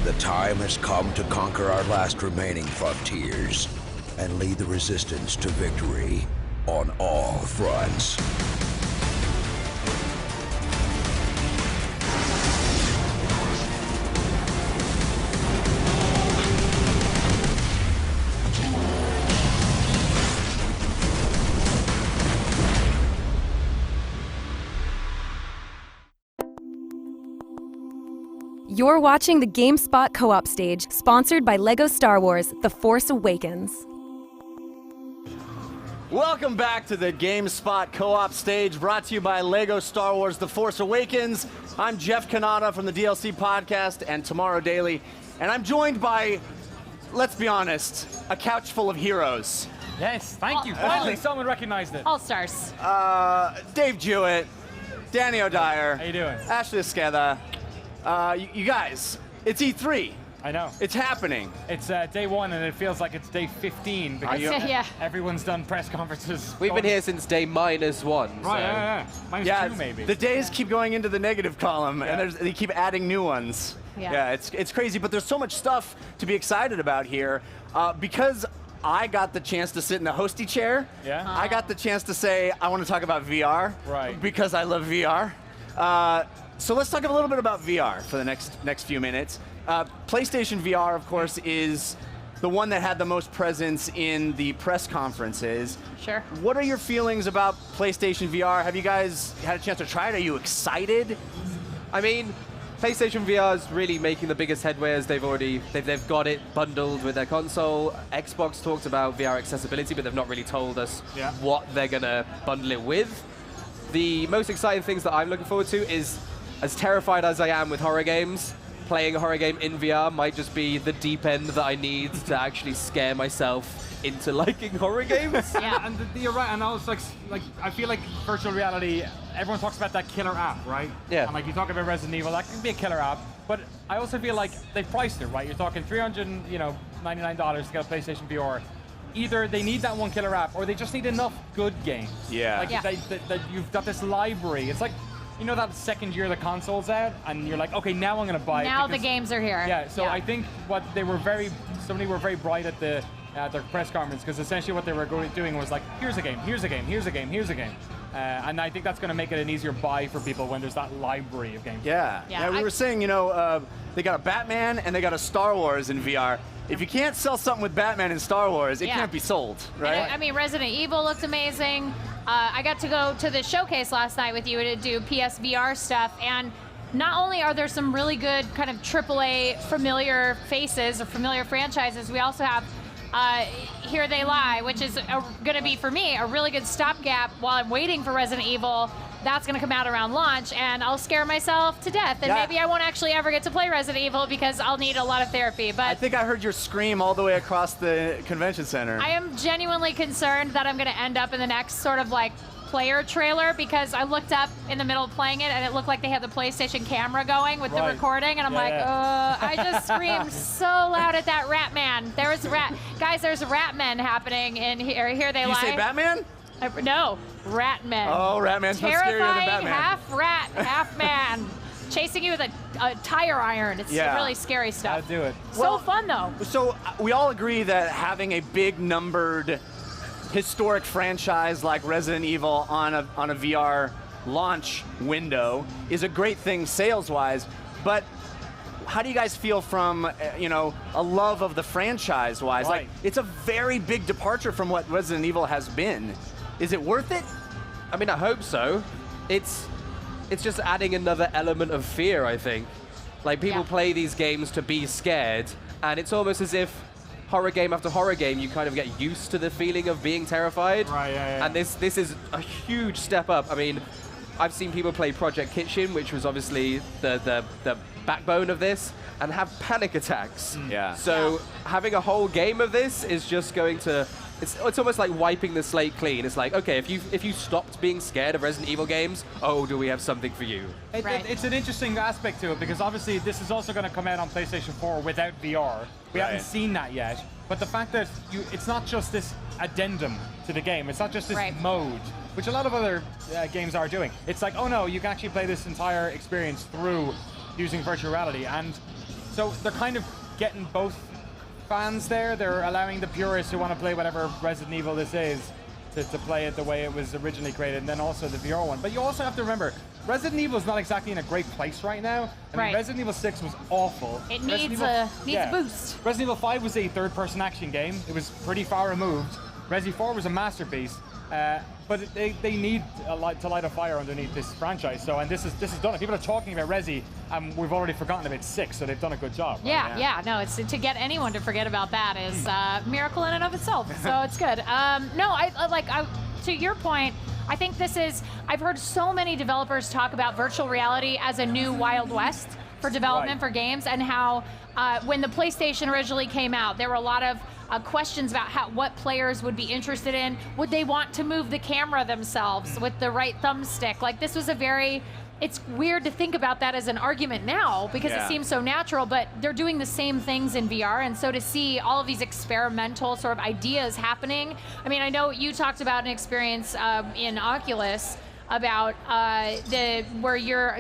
The time has come to conquer our last remaining frontiers and lead the resistance to victory on all fronts. You're watching the GameSpot Co-op stage, sponsored by LEGO Star Wars: The Force Awakens. Welcome back to the GameSpot Co-op stage, brought to you by LEGO Star Wars: The Force Awakens. I'm Jeff Kanata from the DLC Podcast and Tomorrow Daily, and I'm joined by, let's be honest, a couch full of heroes. Yes, thank you. Finally, someone recognized it. All stars. Dave Jewett, Danny O'Dyer. How you doing? Ashley Esqueda. You guys, it's E3. I know. It's happening. It's day one, and it feels like it's day 15 because Yeah. everyone's done press conferences. We've been here since day -1. Right, so. yeah. Minus Yeah, two, maybe. the days keep going into the negative column, Yeah. and they keep adding new ones. Yeah. It's crazy, but there's so much stuff to be excited about here. Because I got the chance to sit in the hosty chair, Yeah? I got the chance to say, I want to talk about VR, Right. because I love VR. So let's talk a little bit about VR for the next few minutes. PlayStation VR, of course, is the one that had the most presence in the press conferences. Sure. What are your feelings about PlayStation VR? Have you guys had a chance to try it? Are you excited? I mean, PlayStation VR is really making the biggest headway as they've got it bundled with their console. Xbox talked about VR accessibility, but they've not really told us what they're gonna bundle it with. The most exciting things that I'm looking forward to is, as terrified as I am with horror games, playing a horror game in VR might just be the deep end that I need to actually scare myself into liking horror games. Yeah. And you're right, and also like I feel like virtual reality, everyone talks about that killer app, right? Yeah. And like you talk about Resident Evil, that can be a killer app, but I also feel like they've priced it, right? You're talking $399 to get a PlayStation VR. Either they need that one killer app, or they just need enough good games. Yeah. Like Yeah. that you've got this library. It's like, you know, that second year the console's out, and you're like, okay, now I'm gonna buy it. Now the because- games are here. Yeah, so I think what they were somebody were very bright at their press conference, because essentially what they were doing was like, here's a game, here's a game, here's a game, here's a game. And I think that's going to make it an easier buy for people when there's that library of games. Yeah. Yeah, we were saying, they got a Batman and they got a Star Wars in VR. If you can't sell something with Batman and Star Wars, it Yeah. can't be sold, right? And I mean, Resident Evil looked amazing. I got to go to the showcase last night with you to do PSVR stuff, and not only are there some really good kind of AAA familiar faces or familiar franchises, we also have Here They Lie, which is going to be, for me, a really good stopgap while I'm waiting for Resident Evil. That's going to come out around launch, and I'll scare myself to death, and Yeah. maybe I won't actually ever get to play Resident Evil because I'll need a lot of therapy. I But think I heard your scream all the way across the convention center. I am genuinely concerned that I'm going to end up in the next sort of like player trailer, because I looked up in the middle of playing it and it looked like they had the PlayStation camera going with the Right. recording, and I'm I just screamed so loud at that Rat Man. There was guys, there's Rat Men happening in here. Here They Did Lie. you say Batman? No, Rat Men. Oh, Ratman's much scarier than Terrifying, Batman. half rat, half man, chasing you with a tire iron. It's Yeah. really scary stuff. I'd do it. So fun though. So we all agree that having a big numbered historic franchise like Resident Evil on a VR launch window is a great thing sales-wise, but how do you guys feel from a love of the franchise-wise? Right. Like, it's a very big departure from what Resident Evil has been. Is it worth it? I mean, I hope so. It's just adding another element of fear, I think. Like, people Yeah. play these games to be scared, and it's almost as if horror game after horror game, you kind of get used to the feeling of being terrified. Right, yeah. And this is a huge step up. I mean, I've seen people play Project Kitchen, which was obviously the backbone of this, and have panic attacks. Yeah. So having a whole game of this is just going to, it's almost like wiping the slate clean. It's like, okay, if you stopped being scared of Resident Evil games, oh, do we have something for you? Right. It's an interesting aspect to it, because obviously this is also going to come out on PlayStation 4 without VR. We Right. haven't seen that yet, but the fact that it's not just this addendum to the game, it's not just this Right. mode, which a lot of other games are doing. It's like, oh no, you can actually play this entire experience through using virtual reality, and So they're kind of getting both fans there. They're allowing the purists who want to play whatever Resident Evil this is to play it the way it was originally created, and then also the VR one. But you also have to remember, Resident Evil is not exactly in a great place right now. I mean, Resident Evil 6 was awful. It needs a boost. Resident Evil 5 was a third-person action game. It was pretty far removed. Resi 4 was a masterpiece. But they need to light a fire underneath this franchise. So, and this is done. People are talking about Resi, and we've already forgotten about 6, so they've done a good job. Right? Yeah. No, it's to get anyone to forget about that is a miracle in and of itself. So it's good. To your point, I think this is. I've heard so many developers talk about virtual reality as a new Wild West for development for games, and how when the PlayStation originally came out, there were a lot of questions about what players would be interested in. Would they want to move the camera themselves with the right thumbstick? Like, this was it's weird to think about that as an argument now because it seems so natural, but they're doing the same things in VR, and so to see all of these experimental sort of ideas happening. I mean, I know you talked about an experience in Oculus about where you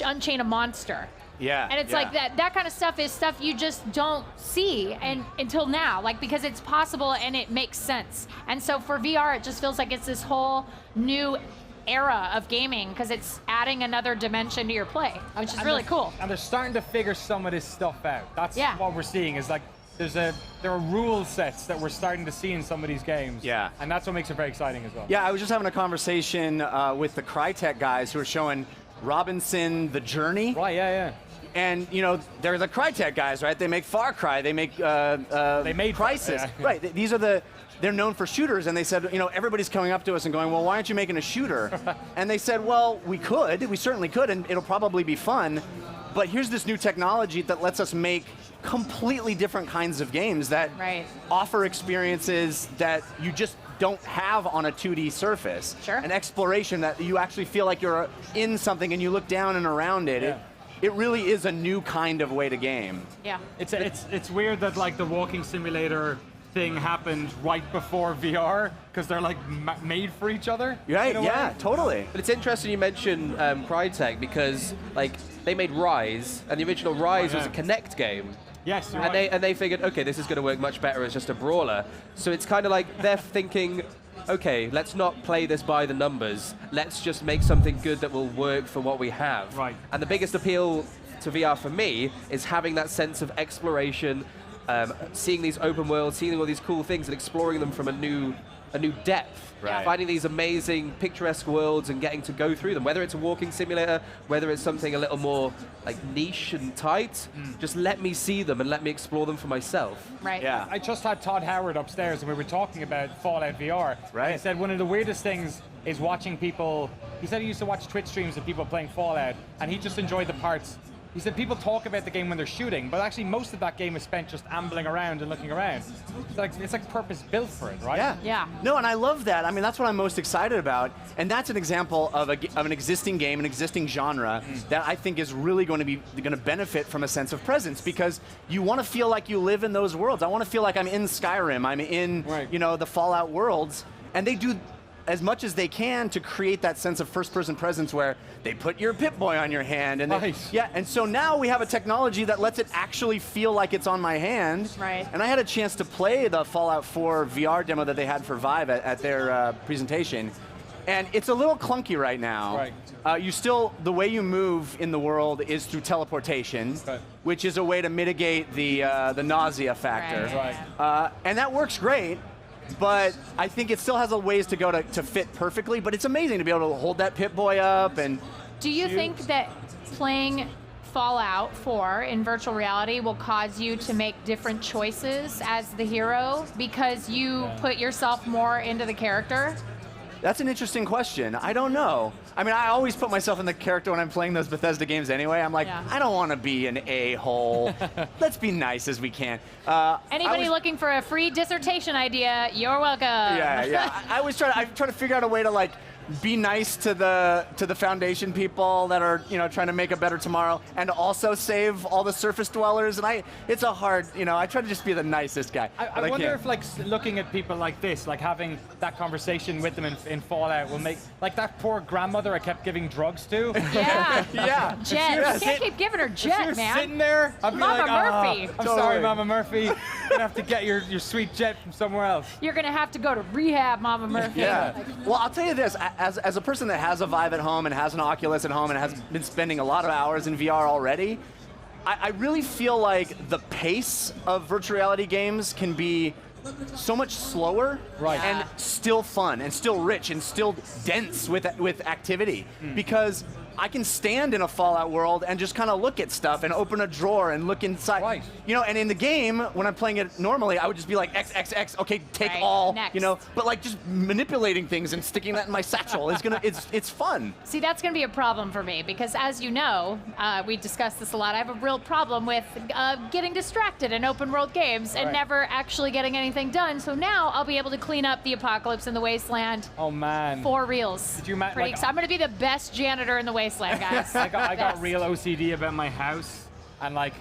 unchain a monster. Yeah. And it's like that kind of stuff is stuff you just don't see until now, like, because it's possible and it makes sense. And so for VR, it just feels like it's this whole new era of gaming because it's adding another dimension to your play, which is really cool. And they're starting to figure some of this stuff out. That's what we're seeing is like there are rule sets that we're starting to see in some of these games. Yeah. And that's what makes it very exciting as well. Yeah, I was just having a conversation with the Crytek guys who were showing Robinson The Journey. Right, yeah. And, you know, they're the Crytek guys, right? They make Far Cry, they make they made Crysis. Yeah. Right, they're known for shooters, and they said, you know, everybody's coming up to us and going, well, why aren't you making a shooter? And they said, well, we certainly could, and it'll probably be fun, but here's this new technology that lets us make completely different kinds of games that offer experiences that you just don't have on a 2D surface. Sure. An exploration that you actually feel like you're in something and you look down and around it. Yeah. It really is a new kind of way to game. Yeah. It's weird that like the walking simulator thing happened right before VR because they're like made for each other. Right, yeah, totally. But it's interesting you mention Crytek because like they made Rise, and the original Rise was a Kinect game. Yes, you're and right. they figured, okay, this is going to work much better as just a brawler. So it's kind of like they're thinking, okay, let's not play this by the numbers. Let's just make something good that will work for what we have. Right. And the biggest appeal to VR for me is having that sense of exploration, seeing these open worlds, seeing all these cool things and exploring them from a new depth. Right. Finding these amazing picturesque worlds and getting to go through them. Whether it's a walking simulator, whether it's something a little more like niche and tight, just let me see them and let me explore them for myself. Right. Yeah. I just had Todd Howard upstairs and we were talking about Fallout VR. Right. He said one of the weirdest things is watching people, he said he used to watch Twitch streams of people playing Fallout and he just enjoyed the parts. He said people talk about the game when they're shooting, but actually most of that game is spent just ambling around and looking around. It's like purpose built for it, right? Yeah. Yeah. No, and I love that. I mean, that's what I'm most excited about. And that's an example of an existing game, an existing genre that I think is really going to benefit from a sense of presence because you want to feel like you live in those worlds. I want to feel like I'm in Skyrim, I'm in, you know, the Fallout worlds. And they do as much as they can to create that sense of first-person presence where they put your Pip-Boy on your hand. And Nice. and so now we have a technology that lets it actually feel like it's on my hand. Right. And I had a chance to play the Fallout 4 VR demo that they had for Vive at their presentation. And it's a little clunky right now. Right. The way you move in the world is through teleportation, which is a way to mitigate the nausea factor. Right. And that works great. But I think it still has a ways to go to fit perfectly, but it's amazing to be able to hold that Pip-Boy up and... Do you think that playing Fallout 4 in virtual reality will cause you to make different choices as the hero because you put yourself more into the character? That's an interesting question. I don't know. I mean, I always put myself in the character when I'm playing those Bethesda games anyway. I'm like, I don't want to be an a-hole. Let's be nice as we can. Anybody looking for a free dissertation idea, you're welcome. Yeah. I try to figure out a way to like be nice to the Foundation people that are trying to make a better tomorrow, and also save all the surface dwellers. And it's a hard, I try to just be the nicest guy. I wonder if like looking at people like this, like having that conversation with them in Fallout will make, like that poor grandmother I kept giving drugs to. Yeah. Yeah. Jet. You can't keep giving her She Jet, was man. sitting there, I'd be Mama like, Murphy. I'm sorry, Mama Murphy. You're gonna have to get your sweet Jet from somewhere else. You're gonna have to go to rehab, Mama Murphy. Yeah. Well, I'll tell you this, as a person that has a Vive at home and has an Oculus at home and has been spending a lot of hours in VR already, I really feel like the pace of virtual reality games can be so much slower, Right. and still fun and still rich and still dense with activity, because I can stand in a Fallout world and just kind of look at stuff and open a drawer and look inside. Right. And in the game, when I'm playing it normally, I would just be like, X, X, X, okay, take Right, all, next. but like just manipulating things and sticking that in my satchel is it's fun. See, that's going to be a problem for me because, as you know, we discussed this a lot. I have a real problem with getting distracted in open world games and Right. never actually getting anything done. So now I'll be able to clean up the apocalypse in the wasteland Oh man. for reals. Did you ma- Pretty like- I'm going to be the best janitor in the wasteland, guys. I got Best. real OCD about my house, and like,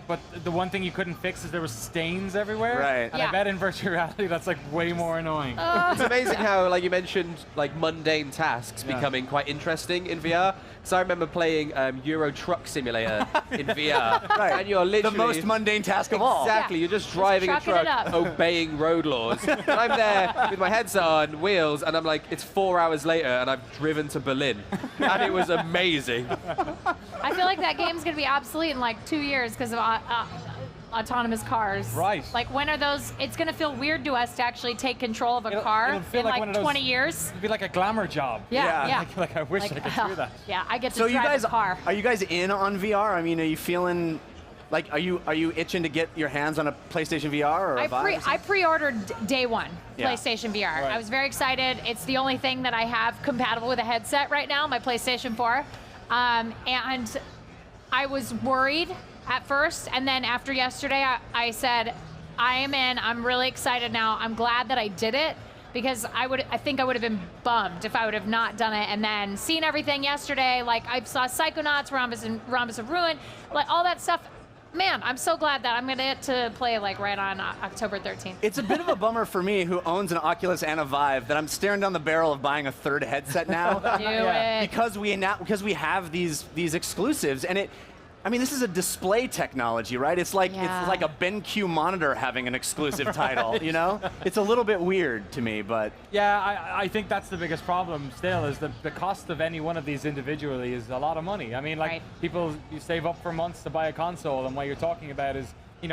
but the one thing you couldn't fix is there was stains everywhere. Right. And Yeah. I bet in virtual reality that's like way more annoying. It's amazing how, like you mentioned, like mundane tasks Yeah. becoming quite interesting in VR. So I remember playing Euro Truck Simulator in VR, Right. and you're The literally most mundane task of all. Exactly, Yeah. you're just driving a trucking it truck, up. obeying road laws. And I'm there with my headset on, wheels, and I'm like, it's 4 hours later, and I've driven to Berlin, and it was amazing. I feel like that game's going to be obsolete in like 2 years because of autonomous cars. Right. Like, when are those? It's going to feel weird to us to actually take control of a It'll- car it'll feel in like like one of those- 20 years. It'd be like a glamour job. Yeah, yeah. Like I wish I could do that. Yeah, I get to So you drive guys, a car. are you guys in on VR? I mean, are you feeling like are you itching to get your hands on a PlayStation VR or a Vive? or I something? pre-ordered day one Yeah. PlayStation VR. Right. I was very excited. It's the only thing that I have compatible with a headset right now, my PlayStation 4. And I was worried at first, and then after yesterday, I said, I am in. I'm really excited now. I'm glad that I did it because I think I would have been bummed if I would have not done it and then seen everything yesterday. Like, I saw Psychonauts, Rhombus of Ruin, like all that stuff. Man, I'm so glad that I'm going to get to play like right on October 13th. It's a bit of a bummer for me, who owns an Oculus and a Vive, that I'm staring down the barrel of buying a third headset now. Do Yeah. it. because we have these exclusives, and this is a display technology, right? It's like Yeah. it's like a BenQ monitor having an exclusive title. It's a little bit weird to me, but Yeah, I think that's the biggest problem still, is the cost of any one of these individually is a lot of money. I mean, like, Right. people, you save up for months to buy a console, and what you're talking about is,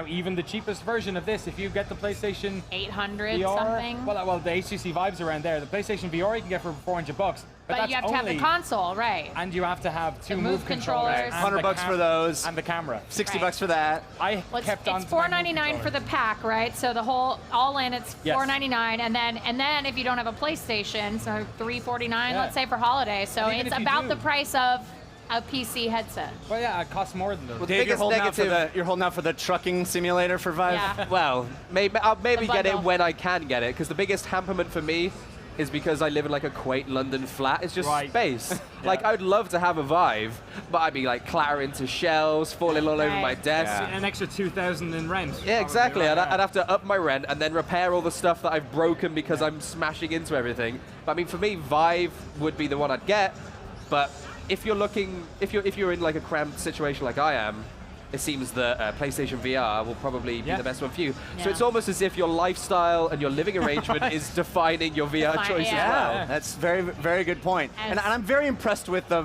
even the cheapest version of this, if you get the PlayStation 800 VR, something. well, the HTC Vive's around there. The PlayStation VR you can get for $400, but that's you have to have the only- console, right? and you have to have two The move move controllers, controllers. and the $100 for those. and the camera. $60 Right. for that. I Well, kept on it's to my move $4.99 for the controllers. pack, right? So the whole all in, it's Yes. $4.99, and then if you don't have a PlayStation, so $3.49, Yeah. let's say for holiday. So Even it's if you about do. the price of a PC headset. Well, yeah, it costs more than those. Well, Dave, you're biggest holding, out for negative- you're holding out for the trucking simulator for Vive? Yeah. Well, I'll maybe The get it bundle. when I can get it, because the biggest hamperment for me is because I live in like a quaint London flat. It's just Right. space. Like, I'd love to have a Vive, but I'd be like clattering to shelves, falling all over Right. my desk. Yeah. An extra $2,000 in rent. Yeah, probably, exactly. right? I'd have to up my rent and then repair all the stuff that I've broken because I'm smashing into everything. But I mean, for me, Vive would be the one I'd get. But if you're looking, if you're in like a cramped situation like I am, it seems that PlayStation VR will probably be Yeah. the best one for you. So Yeah. it's almost as if your lifestyle and your living arrangement is defining your VR choice yeah. as well. Yeah, that's very, very good point. And I'm very impressed with the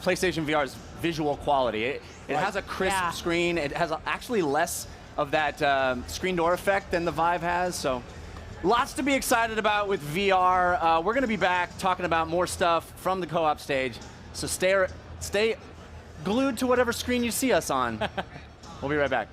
PlayStation VR's visual quality. It has a crisp Yeah. screen. It has actually less of that screen door effect than the Vive has. So lots to be excited about with VR. We're going to be back talking about more stuff from the co-op stage. So stay glued to whatever screen you see us on. We'll be right back.